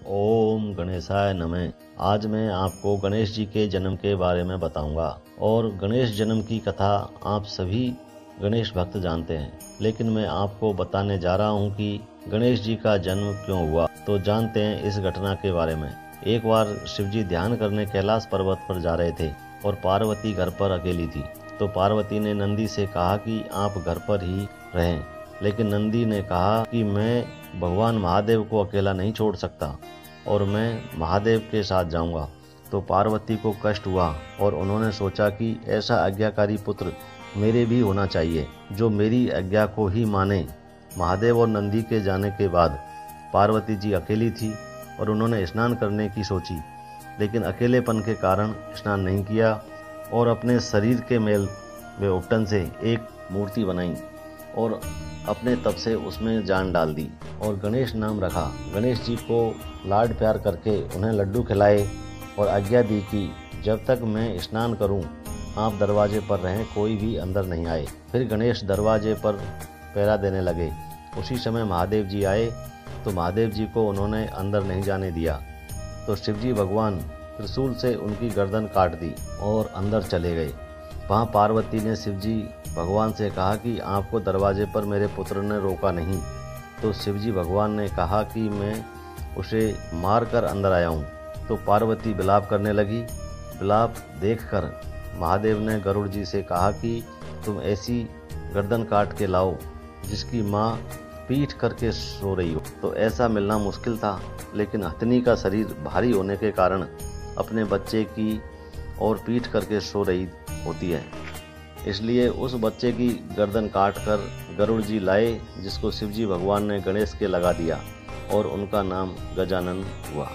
ओम गणेशाय नमः। आज मैं आपको गणेश जी के जन्म के बारे में बताऊंगा। और गणेश जन्म की कथा आप सभी गणेश भक्त जानते हैं, लेकिन मैं आपको बताने जा रहा हूं कि गणेश जी का जन्म क्यों हुआ। तो जानते हैं इस घटना के बारे में। एक बार शिव जी ध्यान करने कैलाश पर्वत पर जा रहे थे और पार्वती घर पर अकेली थी। तो पार्वती ने नंदी से कहा कि आप घर पर ही रहें, लेकिन नंदी ने कहा कि मैं भगवान महादेव को अकेला नहीं छोड़ सकता और मैं महादेव के साथ जाऊंगा। तो पार्वती को कष्ट हुआ और उन्होंने सोचा कि ऐसा आज्ञाकारी पुत्र मेरे भी होना चाहिए जो मेरी आज्ञा को ही माने। महादेव और नंदी के जाने के बाद पार्वती जी अकेली थी और उन्होंने स्नान करने की सोची, लेकिन अकेलेपन के कारण स्नान नहीं किया और अपने शरीर के मेल व उपटन से एक मूर्ति बनाई और अपने तप से उसमें जान डाल दी और गणेश नाम रखा। गणेश जी को लाड प्यार करके उन्हें लड्डू खिलाए और आज्ञा दी कि जब तक मैं स्नान करूं आप दरवाजे पर रहें, कोई भी अंदर नहीं आए। फिर गणेश दरवाजे पर पहरा देने लगे। उसी समय महादेव जी आए तो महादेव जी को उन्होंने अंदर नहीं जाने दिया। तो शिवजी भगवान त्रिशूल से उनकी गर्दन काट दी और अंदर चले गए। वहाँ पार्वती ने शिवजी भगवान से कहा कि आपको दरवाजे पर मेरे पुत्र ने रोका नहीं। तो शिवजी भगवान ने कहा कि मैं उसे मार कर अंदर आया हूँ। तो पार्वती विलाप करने लगी। विलाप देखकर महादेव ने गरुड़ जी से कहा कि तुम ऐसी गर्दन काट के लाओ जिसकी माँ पीठ करके सो रही हो। तो ऐसा मिलना मुश्किल था, लेकिन हथनी का शरीर भारी होने के कारण अपने बच्चे की और पीठ करके सो रही होती है, इसलिए उस बच्चे की गर्दन काटकर गरुड़ जी लाए, जिसको शिवजी भगवान ने गणेश के लगा दिया और उनका नाम गजानन हुआ।